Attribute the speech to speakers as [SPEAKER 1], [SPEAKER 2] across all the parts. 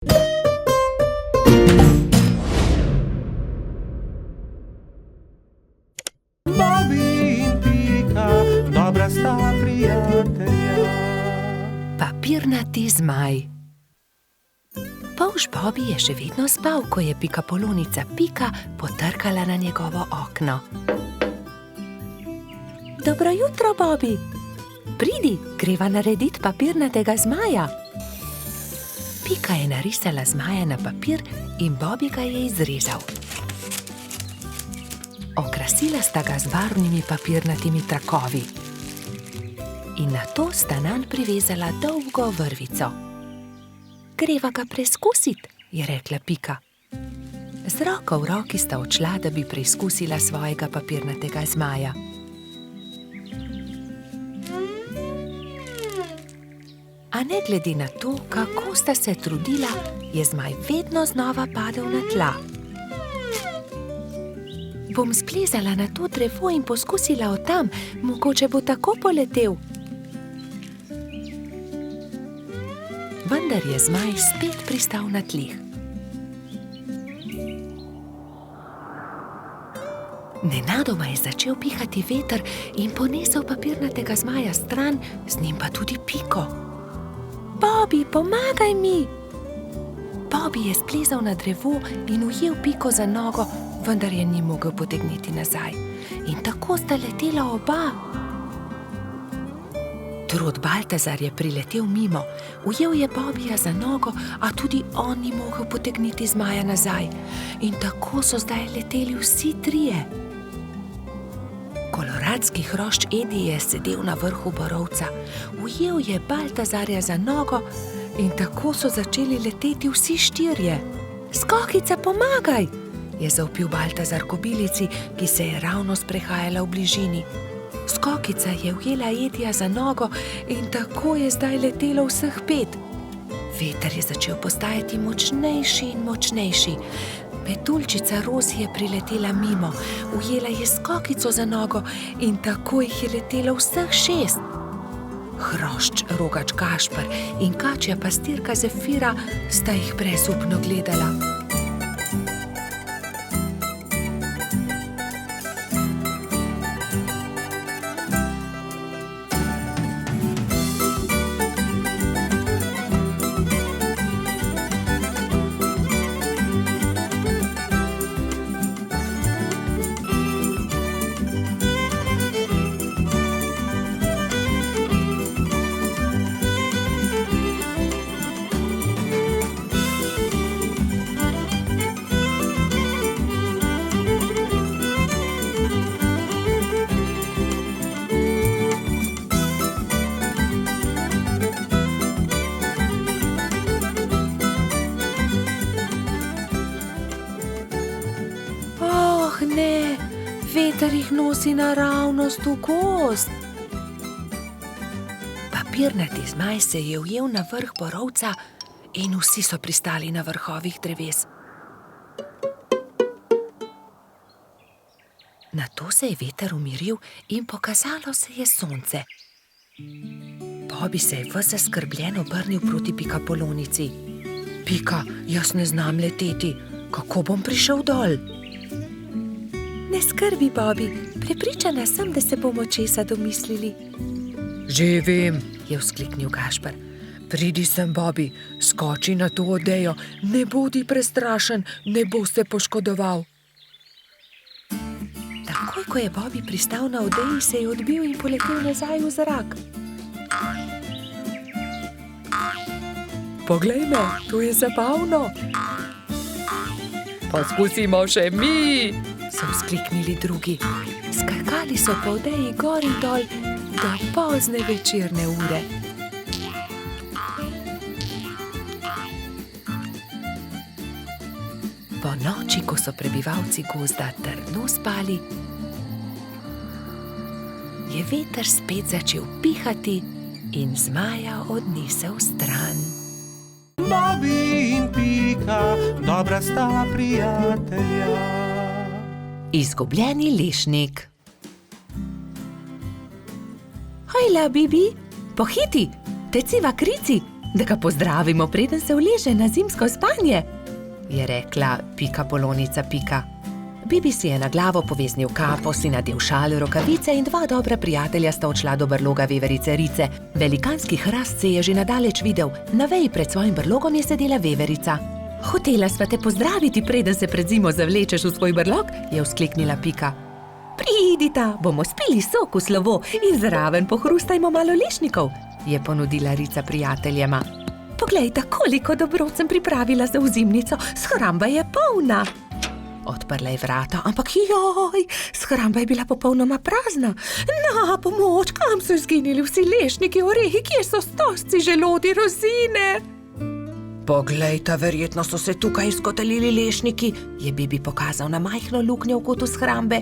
[SPEAKER 1] Bobby in Pika, dobra sta prijatelja.
[SPEAKER 2] Papirnati zmaj. Polž Bobby je še vedno spal, ko je pikapolonica Pika potrkala na njegovo okno. Dobro jutro, Bobby. Pridi, greva narediti papirnatega zmaja. Pika je narisala zmaja na papir in Bobby ga je izrezal. Okrasila sta ga z barvnimi papirnatimi trakovi. In nato sta nanj privezala dolgo vrvico. Greva ga preizkusit, je rekla Pika. Z roko v roki sta odšla, da bi preizkusila svojega papirnatega zmaja. A ne glede na to, kako sta se trudila, je zmaj vedno znova padel na tla. Bom splezala na to drevo in poskusila od tam, mogoče bo tako poletel. Vendar je zmaj spet pristal na tleh. Nenadoma je začel pihati veter in ponesel papirnatega zmaja stran, z njim pa tudi Piko. Bobby, pomagaj mi! Bobby je splezal na drevo in ujel Piko za nogo, vendar je ni mogel potegniti nazaj. In tako sta letela oba. Trud Baltazar je priletel mimo, ujel je Bobbyja za nogo, a tudi on ni mogel potegniti zmaja nazaj. In tako so zdaj leteli vsi trije. Koloradski hrošč Edi je sedel na vrhu borovca, ujel je Baltazarja za nogo in tako so začeli leteti vsi štirje. Skokica, pomagaj! Je zavpil Baltazar kobilici, ki se je ravno sprehajala v bližini. Skokica je ujela Edija za nogo in tako je zdaj letelo vseh 5. Veter je začel postajati močnejši in močnejši. Metuljčica Rozi je priletela mimo, ujela je Skokico za nogo in tako jih je letelo vseh 6. Hrošč Rogač Gašper in kačja pastirka Zefira sta jih brezupno gledala. Ne, veter jih nosi naravnost v gozd. Papirnati zmaj se je ujel na vrh borovca in vsi so pristali na vrhovih dreves. Nato se je veter umiril in pokazalo se je sonce. Bobby se je ves zaskrbljen obrnil proti pikapolonici. Pika, jaz ne znam leteti, kako bom prišel dol? Ne skrbi, Bobby, prepričana sem, da se bomo česa domislili. Že vem, je vzkliknil Gašper. Pridi sem, Bobby, skoči na to odejo, ne bodi prestrašen, ne bo se poškodoval. Takoj, ko je Bobby pristal na odeji, se je odbil in poletel nazaj v zrak. Poglej me, to je zabavno. Poskusimo še mi, so vzkliknili drugi. Skakali so po odeji gor in dol do pozne večerne ure. Po noči, ko so prebivalci gozda trdno spali, je veter spet začel pihati in zmaja odnesel stran.
[SPEAKER 1] Bobby in Pika, dobra sta prijatelja.
[SPEAKER 2] Izgubljeni lešnik. Hojla, Bibi, pohiti, teciva krici, da ga pozdravimo, preden se uleže na zimsko spanje, je rekla Pika Polonica Pika. Bibi si je na glavo poveznil kapo, si nadel šal, rokavice in dva dobra prijatelja sta odšla do brloga veverice Rice. Velikanski hrast se je že nadaleč videl, na veji pred svojim brlogom je sedela veverica. Hotela sva te pozdraviti, preden se pred zimo zavlečeš v svoj brlog, je vzkliknila Pika. Pridita, bomo spili sok v slovo in zraven pohrustajmo malo lešnikov, je ponudila Rica prijateljema. Poglejta, koliko dobrot sem pripravila za ozimnico, shramba je polna. Odprla je vrata, ampak joj, shramba je bila popolnoma prazna. Na pomoč, kam so izginili vsi lešniki, orehi, kje so stožci, želodi, rozine? Poglejta, verjetno so se tukaj izkotalili lešniki, je Bibi pokazal na majhno luknjo v kotu shrambe.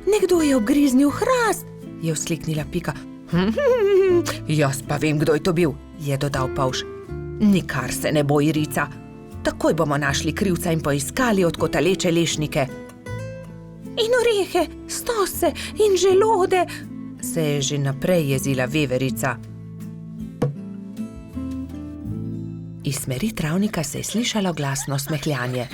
[SPEAKER 2] Nekdo je obgriznil hrast, je vzkliknila Pika. Jaz pa vem, kdo je to bil, je dodal Polž. Nikar se ne boj, Rica. Takoj bomo našli krivca in poiskali odkotaleče lešnike. In orehe, stose in želode, se je že naprej jezila veverica. Iz smeri travnika se je slišalo glasno smehljanje.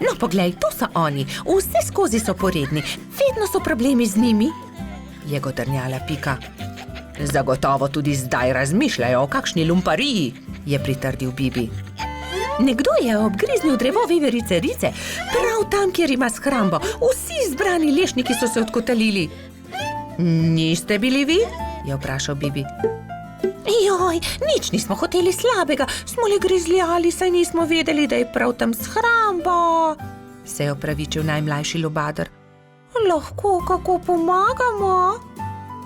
[SPEAKER 2] No, poglej, to so oni, vse skozi so poredni, vedno so problemi z njimi, je godrnjala Pika. Zagotovo tudi zdaj razmišljajo o kakšni lumpariji, je pritrdil Bibi. Nekdo je obgriznil drevo veverice Rice, prav tam, kjer ima shrambo. Vsi zbrani lešniki so se odkotalili. Niste bili vi? Je vprašal Bibi. Joj, nič nismo hoteli slabega, smo le grizljali, saj nismo vedeli, da je prav tam shramba, se je opravičil najmlajši lubadar. Lahko kako pomagamo?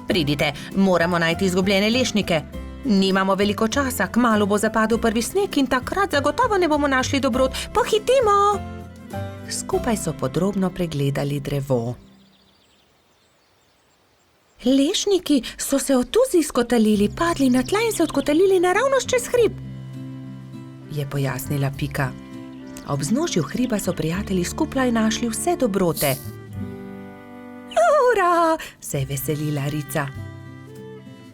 [SPEAKER 2] Pridite, moramo najti izgubljene lešnike. Nimamo veliko časa, kmalu bo zapadel prvi sneg in takrat zagotovo ne bomo našli dobrot. Pohitimo! Skupaj so podrobno pregledali drevo. Lešniki so se od tuzi izkotalili, padli na tla in se odkotalili naravnost čez hrib, je pojasnila Pika. Ob vznožju hriba so prijatelji skupaj našli vse dobrote. Ura, se je veselila Rica.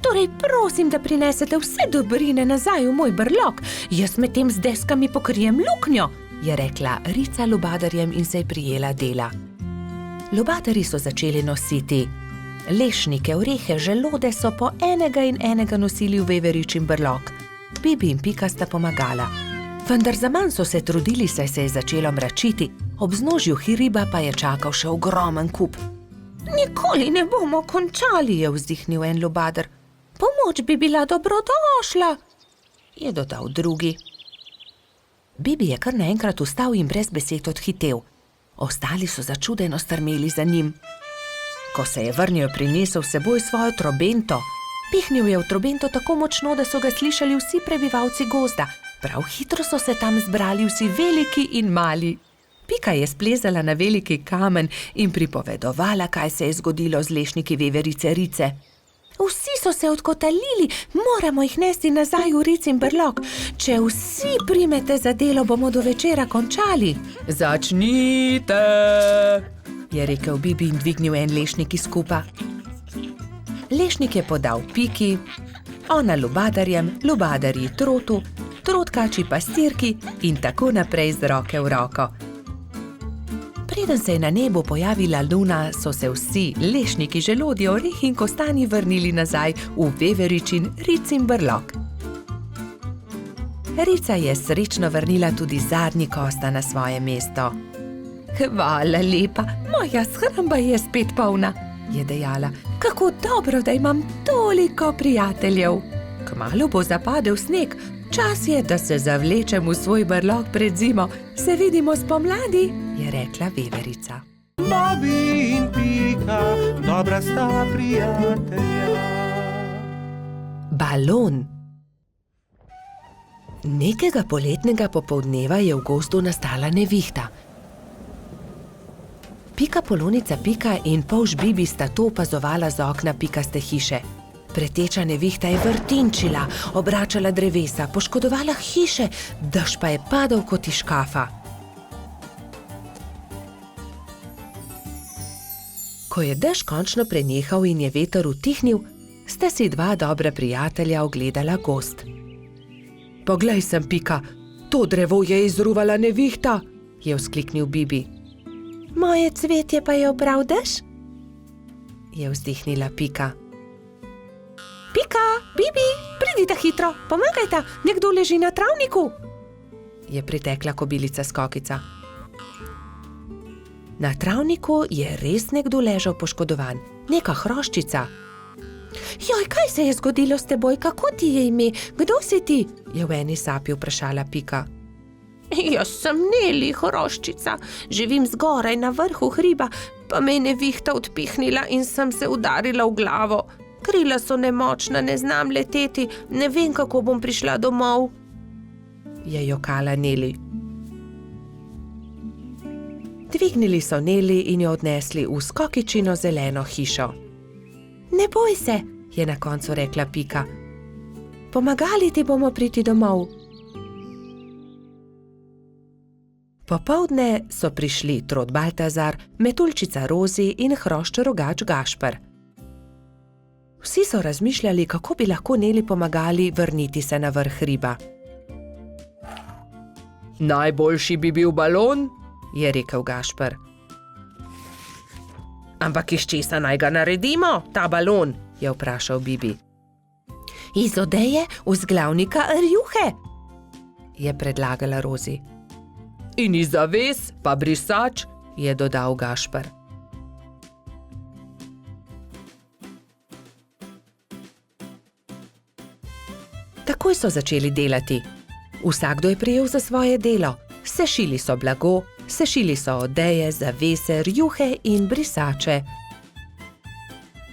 [SPEAKER 2] Torej prosim, da prinesete vse dobrine nazaj v moj brlog, jaz medtem z deskami pokrijem luknjo, je rekla Rica lubadarjem in se je prijela dela. Lubadarji so začeli nositi lešnike, orehe, želode so po enega in enega nosili v veveričin brlog. Bibi in Pika sta pomagala. Vendar zaman so se trudili, saj se je začelo mračiti, ob vznožju hriba pa je čakal še ogromen kup. Nikoli ne bomo končali, je vzdihnil en lubadar. Pomoč bi bila dobrodošla, je dodal drugi. Bibi je kar naenkrat vstal in brez besed odhitel. Ostali so začudeno strmeli za njim. Ko se je vrnil, prinesel s seboj svojo trobento. Pihnil je v trobento tako močno, da so ga slišali vsi prebivalci gozda. Prav hitro so se tam zbrali vsi veliki in mali. Pika je splezala na veliki kamen in pripovedovala, kaj se je zgodilo z lešniki veverice Rice. Vsi so se odkotalili, moramo jih nesti nazaj v Ricin brlog. Če vsi primete za delo, bomo do večera končali. Začnite, je rekel Bibi in dvignil en lešnik iz kupa. Lešnik je podal Piki, ona lubadarjem, lubadarji trotu, trotkači pastirki in tako naprej z roke v roko. Preden se je na nebu pojavila luna, so se vsi lešniki, želodje, orehi in kostanji vrnili nazaj v veveričin Ricin brlog. Rica je srečno vrnila tudi zadnji kosta na svoje mesto. Hvala lepa, moja shramba je spet polna, je dejala. Kako dobro, da imam toliko prijateljev. Kmalu bo zapadel sneg, čas je, da se zavlečem v svoj brlog pred zimo. Se vidimo spomladi, je rekla veverica.
[SPEAKER 1] Bobby in Pika, dobra sta prijatelja.
[SPEAKER 2] Balon. Nekega poletnega popoldneva je v gozdu nastala nevihta. Pika Polonica Pika in Polž Bibi sta to opazovala z okna pikaste hiše. Preteča nevihta je vrtinčila, obračala drevesa, poškodovala hiše, dež pa je padal kot iz škafa. Ko je dež končno prenehal in je veter utihnil, sta si dva dobra prijatelja ogledala gozd. Poglej sem, Pika, to drevo je izruvala nevihta, je vzkliknil Bibi. Moje cvetje pa je obral dež, je vzdihnila Pika. Pika, Bibi, pridite hitro, pomagajta, nekdo leži na travniku, je pritekla kobilica Skokica. Na travniku je res nekdo ležal poškodovan, neka hroščica. Joj, kaj se je zgodilo s teboj, kako ti je ime, kdo si ti? Je v eni sapi vprašala Pika. Jaz sem Neli, hroščica, živim zgoraj na vrhu hriba, pa me je nevihta odpihnila in sem se udarila v glavo. Krila so nemočna, ne znam leteti, ne vem, kako bom prišla domov, je jokala Neli. Dvignili so Neli in jo odnesli v Skokičino zeleno hišo. Ne boj se, je na koncu rekla Pika. Pomagali ti bomo priti domov. Popoldne so prišli Trod Baltazar, Metuljčica Rozi in hrošč rogač Gašper. Vsi so razmišljali, kako bi lahko Neli pomagali vrniti se na vrh hriba. Najboljši bi bil balon, je rekel Gašper. Ampak iz česa naj ga naredimo, ta balon, je vprašal Bibi. Iz odeje vzglavnika rjuhe, je predlagala Rozi. In iz zaves pa brisač, je dodal Gašper. Takoj so začeli delati. Vsakdo je prijel za svoje delo. Sešili so blago, sešili so odeje, zavese, rjuhe in brisače.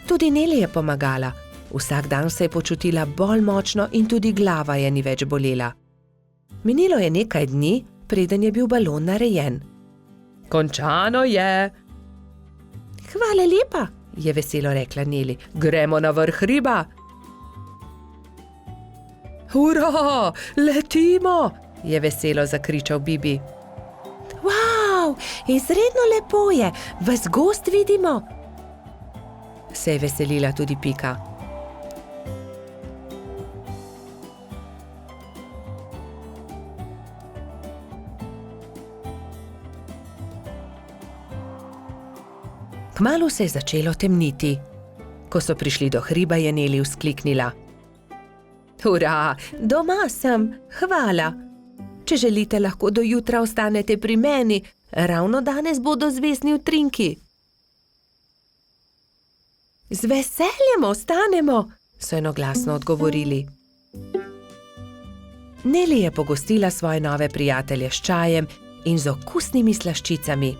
[SPEAKER 2] Tudi Neli je pomagala. Vsak dan se je počutila bolj močno in tudi glava je ni več bolela. Minilo je nekaj dni, preden je bil balon narejen. Končano je. Hvala lepa, je veselo rekla Neli. Gremo na vrh hriba. Hurra, letimo, je veselo zakričal Bibi. Wow, izredno lepo je, ves gozd vidimo, se je veselila tudi Pika. Kmalu se je začelo temniti. Ko so prišli do hriba, je Neli vzkliknila. Hurra, doma sem, hvala. Če želite, lahko do jutra ostanete pri meni, ravno danes bodo zvezdni utrinki. Z veseljem ostanemo, so enoglasno odgovorili. Neli je pogostila svoje nove prijatelje s čajem in z okusnimi slaščicami.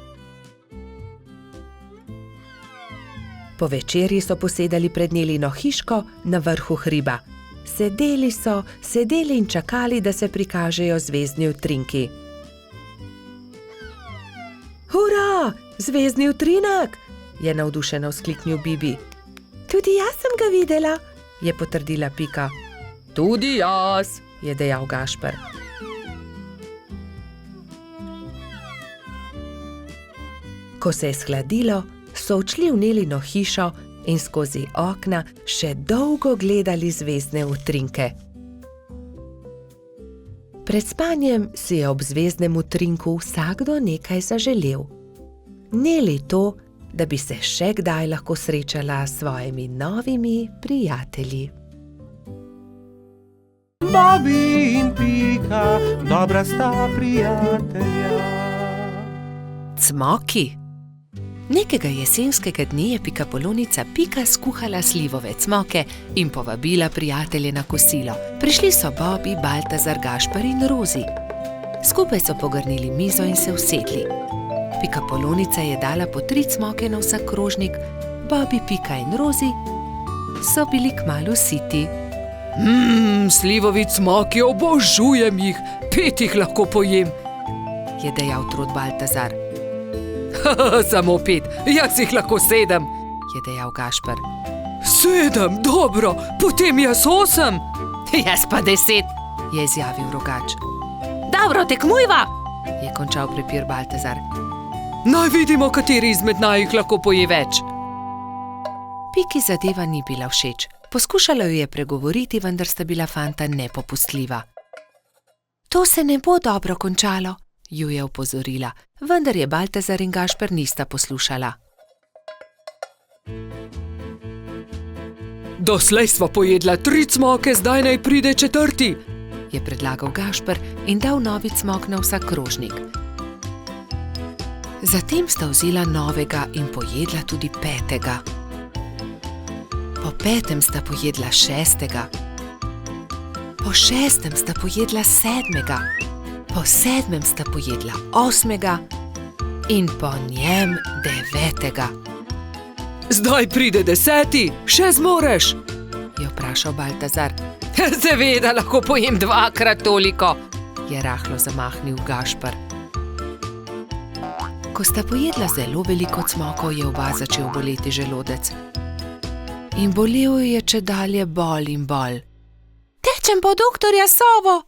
[SPEAKER 2] Po večerji so posedali pred Nelino hiško na vrhu hriba. Sedeli in čakali, da se prikažejo zvezdni utrinki. Hurra, zvezdni utrinek, je navdušeno vzkliknil Bibi. Tudi jaz sem ga videla, je potrdila Pika. Tudi jaz, je dejal Gašper. Ko se je shladilo, so odšli v Nelino hišo in skozi okna še dolgo gledali zvezdne utrinke. Pred spanjem si je ob zvezdnem utrinku vsakdo nekaj zaželel. Neli to, da bi se še kdaj lahko srečala s svojimi novimi prijatelji.
[SPEAKER 1] Bobi in Pika, dobra sta prijatelja.
[SPEAKER 2] Cmoki. Nekega jesenskega dne je pikapolonica Pika skuhala slivove cmoke in povabila prijatelje na kosilo. Prišli so Bobi, Baltazar, Gašper in Rozi. Skupaj so pogrnili mizo in se usedli. Pikapolonica je dala po 3 cmoke na vsak krožnik, Bobi, Pika in Rozi so bili kmalu siti. Slivovi cmoki, obožujem jih, 5 jih lahko pojem, je dejal Trod Baltazar. Samo 5, jaz jih lahko 7, je dejal Gašper. 7, dobro, potem jaz 8. Jaz pa 10, je izjavil rogač. Dobro, tekmujva, je končal prepir Baltazar. Naj vidimo, kateri izmed naju lahko poje več. Piki zadeva ni bila všeč. Poskušala jo je pregovoriti, vendar sta bila fanta nepopustljiva. To se ne bo dobro končalo, ju je opozorila, vendar je Baltazar in Gašper nista poslušala.
[SPEAKER 3] Doslej sva pojedla 3 cmoke, zdaj naj pride 4.
[SPEAKER 2] Je predlagal Gašper in dal novi cmok na vsak krožnik. Zatem sta vzela novega in pojedla tudi 5. Po 5. sta pojedla 6. Po 6. sta pojedla 7. Po 7. sta pojedla 8. in po njem 9.
[SPEAKER 3] Zdaj pride 10, še zmoreš?
[SPEAKER 2] Je vprašal Baltazar. Seveda, lahko pojem 2-krat toliko, je rahlo zamahnil Gašper. Ko sta pojedla zelo veliko cmokov, je oba začel boleti želodec. In bolel je čedalje bolj in bolj. Tečem po doktorja Sovo,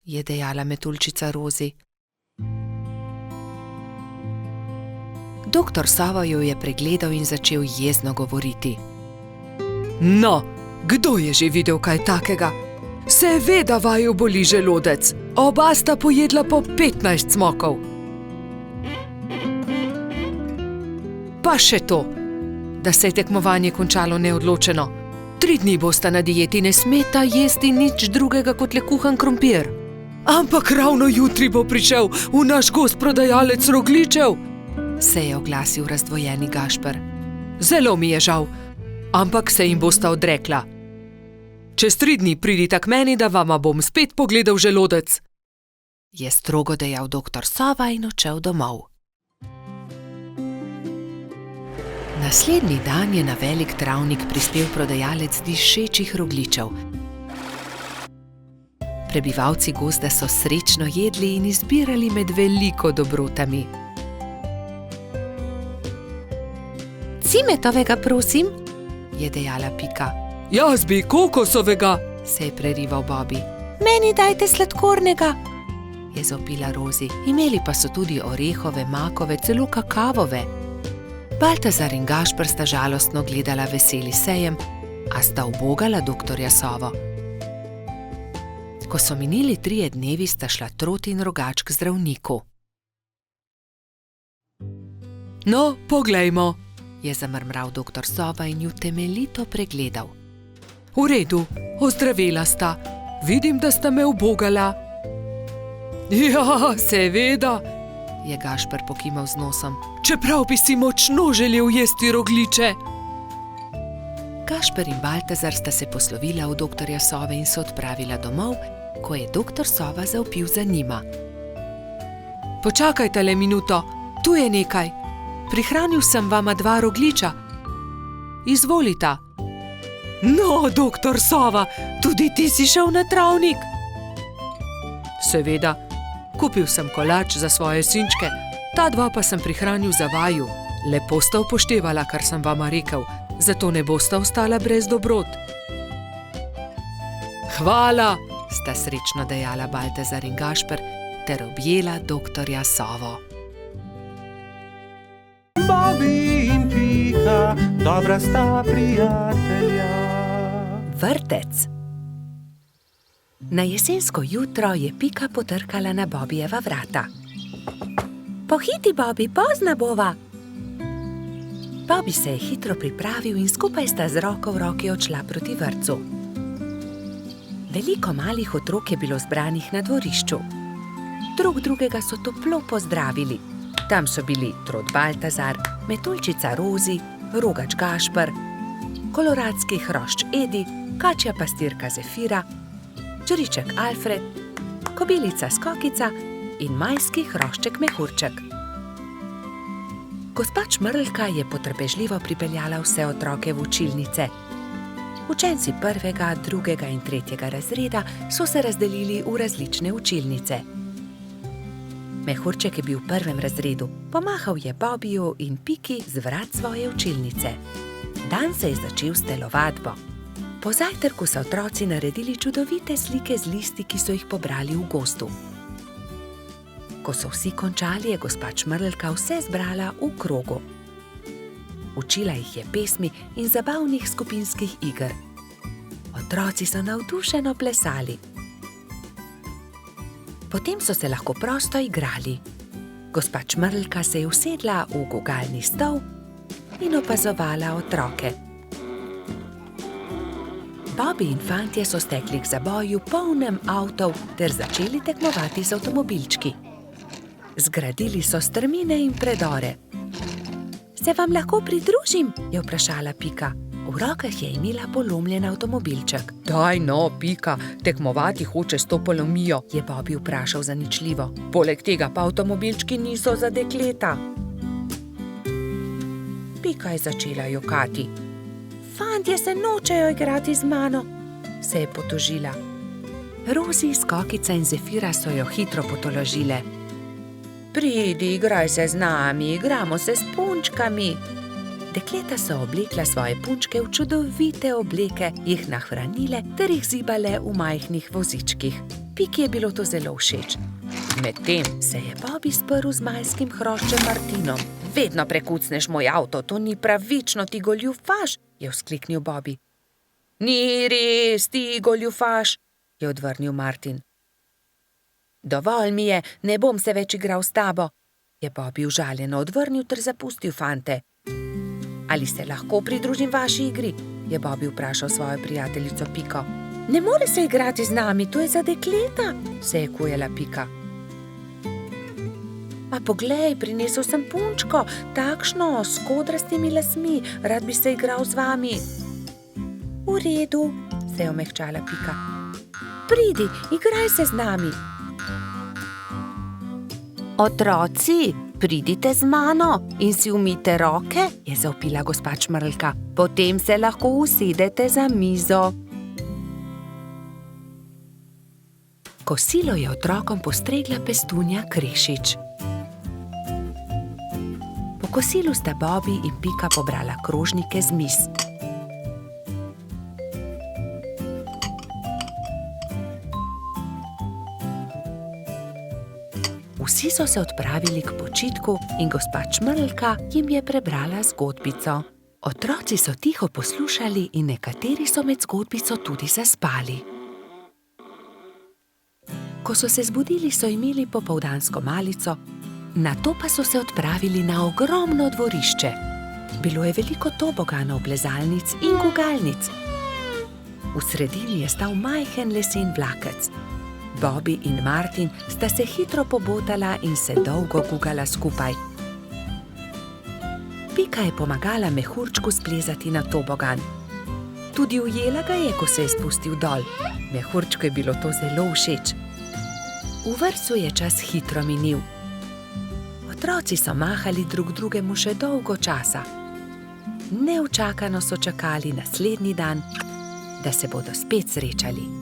[SPEAKER 2] je dejala metuljčica Rozi. Doktor Sova jo je pregledal in začel jezno govoriti.
[SPEAKER 3] No, kdo je že videl kaj takega? Seveda vaju boli želodec. Oba sta pojedla po 15 cmokov. Pa še to, da se je tekmovanje končalo neodločeno. 3 dni bosta na dieti, ne smeta jesti nič drugega kot le kuhan krompir. Ampak ravno jutri bo prišel v naš gost prodajalec rogljičev,
[SPEAKER 2] se je oglasil razdvojeni Gašper.
[SPEAKER 3] Zelo mi je žal, ampak se jim bosta odrekla. Čez 3 dni pridita k meni, da vama bom spet pogledal želodec,
[SPEAKER 2] je strogo dejal doktor Sova in odšel domov. Naslednji dan je na velik travnik prispel prodajalec dišečih rogljičev. Prebivalci gozda so srečno jedli in izbirali med veliko dobrotami. Cimetovega, prosim, je dejala Pika.
[SPEAKER 3] Jaz bi kokosovega,
[SPEAKER 2] se je prerival Bobby. Meni dajte sladkornega, je zopila Rozi. Imeli pa so tudi orehove, makove, celo kakavove. Baltazar in Gašper sta žalostno gledala veseli sejem, a sta ubogala doktorja Sovo. Ko so minili 3 dnevi, sta šla Trot in Rogač k zdravniku.
[SPEAKER 3] No, poglejmo,
[SPEAKER 2] je zamrmral doktor Sova in ju temeljito pregledal.
[SPEAKER 3] V redu, ozdravela sta. Vidim, da sta me ubogala. Ja, seveda, je Gašper pokimal z nosom. Čeprav bi si močno želel jesti rogljiče.
[SPEAKER 2] Gašper in Baltazar sta se poslovila od doktorja Sove in se odpravila domov, ko je doktor Sova zavpil za njima.
[SPEAKER 3] Počakajte le minuto, tu je nekaj. Prihranil sem vama 2 rogljiča. Izvolita. No, doktor Sova, tudi ti si šel na travnik? Seveda, kupil sem kolač za svoje sinčke, ta 2 pa sem prihranil za vaju. Lepo sta upoštevala, kar sem vama rekel, zato ne bosta ostala brez dobrot. Hvala, sta srečno dejala Baltazar in Gašper ter objela doktorja Sovo.
[SPEAKER 1] Bobby in Pika, dobra sta prijatelja.
[SPEAKER 2] Vrtec. Na jesensko jutro je Pika potrkala na Bobbyjeva vrata. Pohiti, Bobby, pozna bova. Bobby se je hitro pripravil in skupaj sta z roko v roki odšla proti vrtcu. Veliko malih otrok je bilo zbranih na dvorišču. Drug drugega so toplo pozdravili. Tam so bili Trot Baltazar, metuljčica Rozi, Rogač Gašper, koloradski hrošč Edi, kačja pastirka Zefira, čriček Alfred, kobilica Skokica in majski hrošček Mehurček. Gospa Čmrlka je potrpežljivo pripeljala vse otroke v učilnice. Učenci 1., 2. in 3. razreda so se razdelili v različne učilnice. Mehurček je bil v 1. razredu, pomahal je Bobbyju in Piki z vrat svoje učilnice. Dan se je začel s telovadbo. Po zajtrku so otroci naredili čudovite slike z listi, ki so jih pobrali v gozdu. Ko so vsi končali, je gospa Čmrlka vse zbrala v krogu. Učila jih je pesmi in zabavnih skupinskih iger. Otroci so navdušeno plesali. Potem so se lahko prosto igrali. Gospa Čmrlka se je usedla v gugalni stol in opazovala otroke. Bobby in fantje so stekli k zaboju polnem avtov ter začeli tekmovati z avtomobilčki. Zgradili so strmine in predore. Se vam lahko pridružim? Je vprašala Pika. V rokah je imela polomljen avtomobilček. Daj no, Pika, tekmovati hoče s to polomijo, je Bobby vprašal zaničljivo. Poleg tega pa avtomobilčki niso za dekleta. Pika je začela jokati. Fantje se nočejo igrati z mano, se je potožila. Rozi, Skokica in Zefira so jo hitro potolažile. Pridi, igraj se z nami, igramo se s punčkami. Dekleta so oblekla svoje punčke v čudovite obleke, jih nahranile ter jih zibale v majhnih vozičkih. Piki je bilo to zelo všeč. Medtem se je Bobby sprl z majskim hroščem Martinom. Vedno prekucneš moj avto, to ni pravično, ti goljufaš, je vzkliknil Bobby. Ni res, ti goljufaš, je odvrnil Martin. Dovolj mi je, ne bom se več igral s tabo, je Bobby užaljeno odvrnil ter zapustil fante. Ali se lahko pridružim vaši igri? Je Bobby vprašal svojo prijateljico Piko. Ne more se igrati z nami, to je za dekleta, se je kujala Pika. A poglej, prinesel sem punčko, takšno, s kodrastimi lasmi, rad bi se igral z vami. V redu, se je omehčala Pika. Pridi, igraj se z nami. Otroci, pridite z mano in si umijte roke, je zavpila gospa Čmrlka. Potem se lahko usedete za mizo. Kosilo je otrokom postregla pestunja Krešič. Po kosilu sta Bobby in Pika pobrala krožnike z miz. Vsi so se odpravili k počitku in gospa Čmrlka jim je prebrala zgodbico. Otroci so tiho poslušali in nekateri so med zgodbico tudi zaspali. Ko so se zbudili, so imeli popoldansko malico, nato pa so se odpravili na ogromno dvorišče. Bilo je veliko toboganov, plezalnic in gugalnic. V sredini je stal majhen lesen vlakec. Bobby in Martin sta se hitro pobotala in se dolgo gugala skupaj. Pika je pomagala mehurčku splezati na tobogan. Tudi ujela ga je, ko se je spustil dol. Mehurčku je bilo to zelo všeč. V vrtcu je čas hitro minil. Otroci so mahali drug drugemu še dolgo časa. Neučakano so čakali naslednji dan, da se bodo spet srečali.